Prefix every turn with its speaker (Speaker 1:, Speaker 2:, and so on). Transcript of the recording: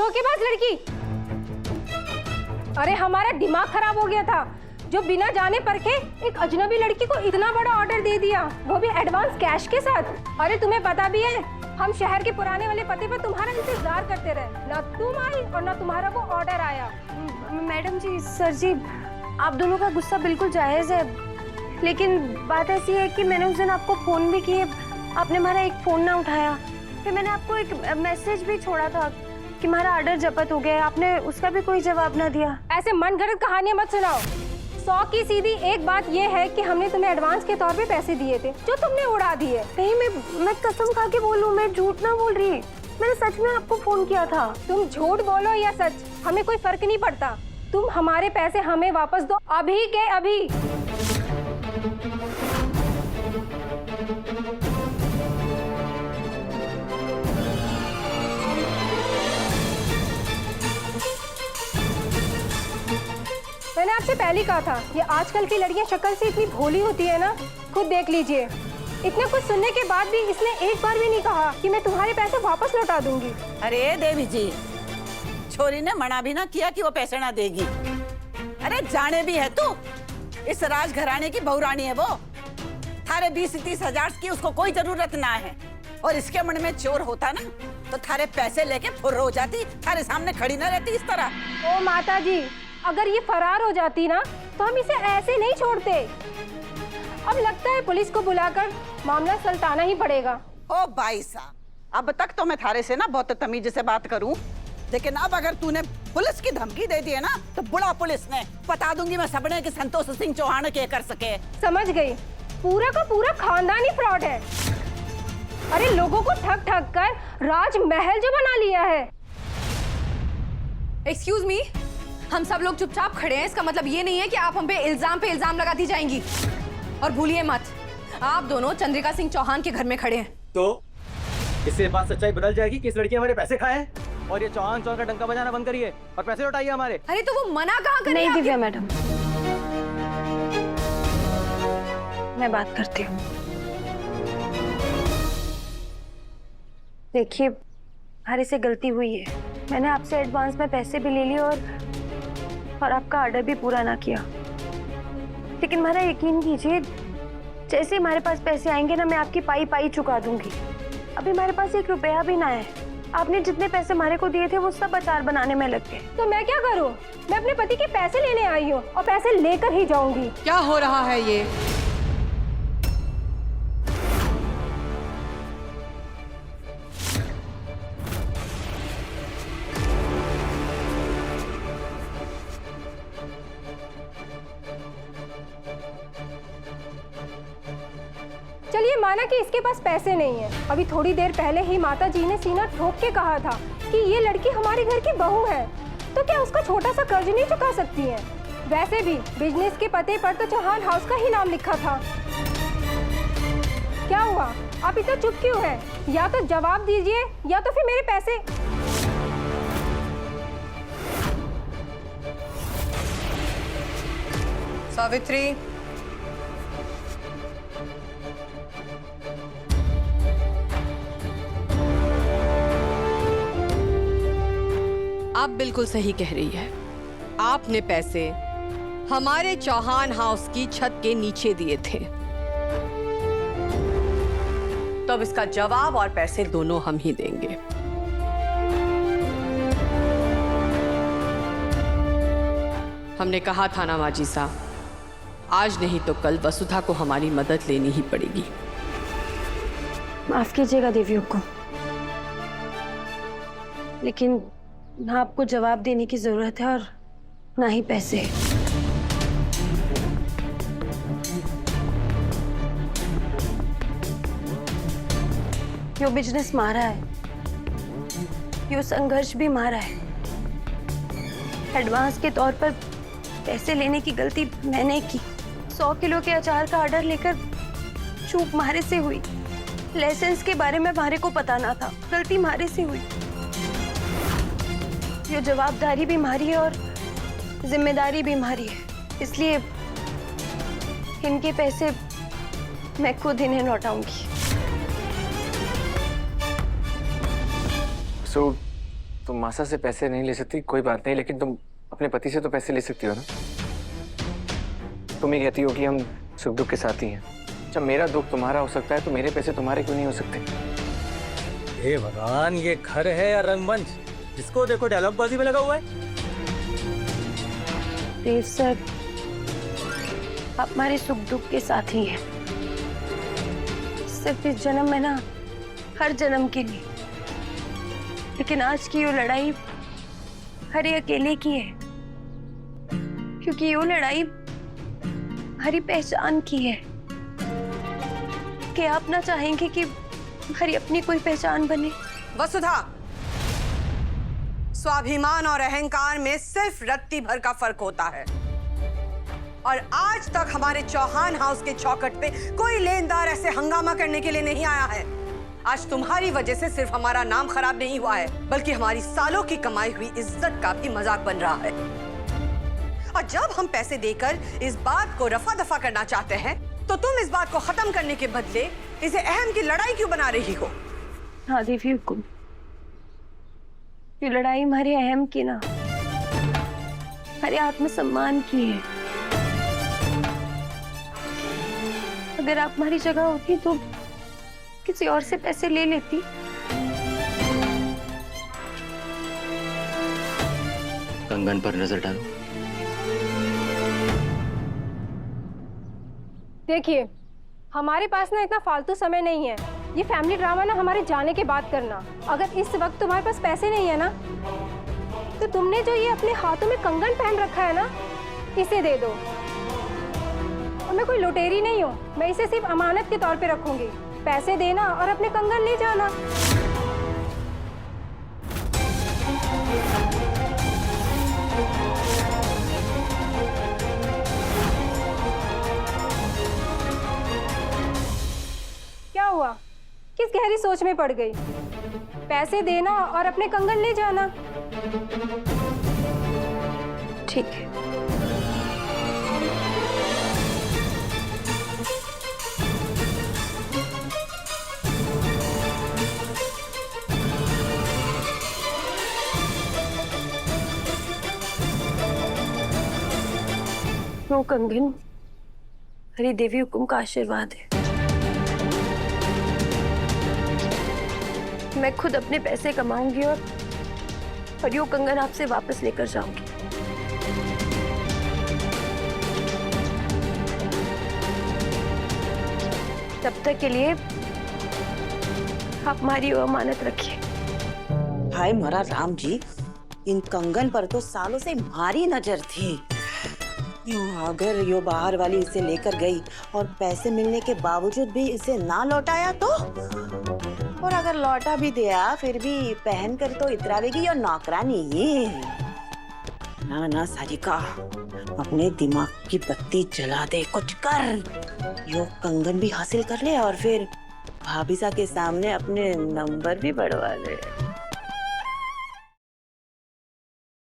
Speaker 1: धोखेबाज लड़की। अरे हमारा दिमाग खराब हो गया था जो बिना जाने परखे एक अजनबी लड़की को इतना बड़ा ऑर्डर दे दिया, वो भी एडवांस कैश के साथ। अरे तुम्हें पता भी है हम शहर के पुराने वाले पते पर तुम्हारा इंतजार करते रहे, ना तुम आई और ना तुम्हारा वो ऑर्डर आया।
Speaker 2: मैडम जी, सर जी, आप दोनों का गुस्सा बिल्कुल जायज़ है, लेकिन बात ऐसी है कि मैंने उस दिन आपको फ़ोन भी किए, आपने हमारा एक फ़ोन ना उठाया। फिर मैंने आपको एक मैसेज भी छोड़ा था कि हमारा ऑर्डर जब्त हो गया, आपने उसका भी कोई जवाब ना दिया।
Speaker 1: ऐसे मनगढ़ंत कहानियां मत सुनाओ। 100 की सीधी एक बात ये है कि हमने तुम्हें एडवांस के तौर पे पैसे दिए थे जो तुमने उड़ा दिए।
Speaker 2: नहीं, मैं कसम खा के बोलूं, मैं झूठ ना बोल रही, मैंने सच में आपको फोन किया था।
Speaker 1: तुम झूठ बोलो या सच, हमें कोई फर्क नहीं पड़ता। तुम हमारे पैसे हमें वापस दो, अभी के अभी। मैंने आपसे पहले कहा था, ये आजकल की लड़कियां शक्ल से इतनी भोली होती है ना, खुद देख लीजिए। इतना कुछ सुनने के बाद भी इसने एक बार भी नहीं कहा कि मैं तुम्हारे पैसे वापस लौटा दूंगी।
Speaker 3: अरे देवी जी, छोरी ने मना भी ना किया कि वो पैसे ना देगी। अरे जाने भी है तू, इस राजघराने की बहुरानी है वो। थारे 20-30 हजार की उसको कोई जरूरत ना है, और इसके मन में चोर होता ना तो थारे पैसे लेके फुर्र हो जाती, थारे सामने खड़ी ना रहती इस तरह।
Speaker 1: ओ माता जी, अगर ये फरार हो जाती ना तो हम इसे ऐसे नहीं छोड़ते। अब लगता है पुलिस को बुलाकर मामला सुलझाना ही पड़ेगा।
Speaker 3: ओ भाई साहब, अब तक तो मैं थारे से ना बहुत तमीज से बात करूं, लेकिन अब अगर तूने पुलिस की धमकी दे दी है ना तो बुला पुलिस ने, बता दूंगी मैं सबने कि संतोष सिंह चौहान के कर सके।
Speaker 1: समझ गई, पूरा का पूरा खानदानी फ्रॉड है। अरे लोगों को ठग ठग कर राजमहल जो बना लिया है।
Speaker 4: एक्सक्यूज मी, हम सब लोग चुपचाप खड़े हैं, इसका मतलब ये नहीं है कि आप हम पे इल्जाम लगाती जाएंगी। और भूलिए मत, आप दोनों चंद्रिका सिंह चौहान के घर में खड़े हैं।
Speaker 5: तो इससे बात सच्चाई बदल जाएगी कि इस लड़की हमारे पैसे खाए हैं, और ये चौहान का डंका बजाना बंद करिए और पैसे लौटाइए हमारे।
Speaker 4: अरे तो वो मना कहाँ कर
Speaker 2: नहीं दिव्या मैडम, मैं बात करती हूँ। देखिए, हमारे से गलती हुई है, मैंने आपसे एडवांस में पैसे भी ले लिए और आपका ऑर्डर भी पूरा ना किया, लेकिन हमारा यकीन कीजिए, जैसे हमारे पास पैसे आएंगे ना, मैं आपकी पाई पाई चुका दूंगी। अभी हमारे पास 1 रुपया भी ना है, आपने जितने पैसे हमारे को दिए थे वो सब अचार बनाने में लग गए।
Speaker 1: तो मैं क्या करूं? मैं अपने पति के पैसे लेने आई हूँ और पैसे लेकर ही जाऊंगी।
Speaker 4: क्या हो रहा है ये?
Speaker 1: चलिए माना कि इसके पास पैसे नहीं है। अभी थोड़ी देर पहले ही माता जी ने सीना ठोक के कहा था कि ये लड़की हमारे घर की बहू है, तो क्या उसका छोटा सा कर्ज नहीं चुका सकती है? वैसे भी बिजनेस के पते पर तो चौहान हाउस का ही नाम लिखा था। क्या हुआ, आप इतना चुप क्यों हैं? या तो जवाब दीजिए या तो फिर मेरे पैसे।
Speaker 4: सावित्री, आप बिल्कुल सही कह रही है। आपने पैसे हमारे चौहान हाउस की छत के नीचे दिए थे, तो अब इसका जवाब और पैसे दोनों हम ही देंगे। हमने कहा था ना माजी साहब, आज नहीं तो कल वसुधा को हमारी मदद लेनी ही पड़ेगी।
Speaker 2: माफ कीजिएगा देवियों को, लेकिन ना आपको जवाब देने की जरूरत है और ना ही पैसे। यो बिजनेस मारा है, यो संघर्ष भी मारा है। एडवांस के तौर पर पैसे लेने की गलती मैंने की। 100 किलो के अचार का ऑर्डर लेकर चूक मारे से हुई। लाइसेंस के बारे में मारे को पता ना था, गलती मारे से हुई। ये जवाबदारी भी हमारी है और जिम्मेदारी भी हमारी है, इसलिए इनके पैसे मैं खुद इन्हें लौटाऊंगी।
Speaker 6: तुम मासा से पैसे नहीं ले सकती कोई बात नहीं, लेकिन तुम अपने पति से तो पैसे ले सकती हो ना। तुम ही कहती हो कि हम सुख दुख के साथी हैं। जब मेरा दुख तुम्हारा हो सकता है तो मेरे पैसे तुम्हारे क्यों नहीं हो सकते?
Speaker 5: हे भगवान, ये घर है या रंगमंच? जिसको देखो डायलॉग बाजी में लगा हुआ है।
Speaker 2: देव सर, आप हमारे सुख दुख के साथी हैं, सिर्फ इस जन्म में ना, हर जन्म के लिए। लेकिन आज की ये लड़ाई हरी अकेले की है, क्योंकि ये लड़ाई हरी पहचान की है। कि आप ना चाहेंगे कि हरी अपनी कोई पहचान बने?
Speaker 7: वसुधा, स्वाभिमान और अहंकार में सिर्फ रत्ती भर का फर्क होता है। और आज तक हमारे चौहान हाउस के चौखट पे कोई लेनदार ऐसे हंगामा करने के लिए नहीं आया है। आज तुम्हारी वजह से सिर्फ हमारा नाम खराब नहीं हुआ है, बल्कि हमारी सालों की कमाई हुई इज्जत का भी मजाक बन रहा है। और जब हम पैसे देकर इस बात को रफा दफा करना चाहते हैं, तो तुम इस बात को खत्म करने के बदले इसे अहम की लड़ाई क्यों बना रही हो?
Speaker 2: हाँ देवी हुकुम, ये लड़ाई हमारे अहम की ना, हमारे आत्मसम्मान की है। अगर आप हमारी जगह होती तो किसी और से पैसे ले लेती।
Speaker 6: कंगन पर नजर डालो।
Speaker 1: देखिए, हमारे पास ना इतना फालतू समय नहीं है। ये फैमिली ड्रामा ना हमारे जाने के बाद करना। अगर इस वक्त तुम्हारे पास पैसे नहीं है ना, तो तुमने जो ये अपने हाथों में कंगन पहन रखा है ना, इसे दे दो। और मैं कोई लुटेरी नहीं हूँ, मैं इसे सिर्फ अमानत के तौर पे रखूंगी। पैसे देना और अपने कंगन ले जाना। क्या हुआ? किस गहरी सोच में पड़ गई? पैसे देना और अपने कंगन ले जाना।
Speaker 2: ठीक है। वो कंगन हरी देवी हुकुम का आशीर्वाद है। मैं खुद अपने पैसे कमाऊंगी और यो कंगन आपसे वापस लेकर जाऊंगी। तब तक के लिए आप हमारी वो अमानत रखिए।
Speaker 8: हाय मरा राम जी, इन कंगन पर तो सालों से मारी नजर थी। अगर यो बाहर वाली इसे लेकर गई और पैसे मिलने के बावजूद भी इसे ना लौटाया तो? और अगर लौटा भी दिया फिर भी पहन कर तो इतरावेगी और नौकरानी ये। ना ना सारिका, अपने दिमाग की बत्ती जला दे, कुछ कर। यो कंगन भी हासिल कर ले और फिर भाभीसा के सामने अपने नंबर भी बढ़वा ले।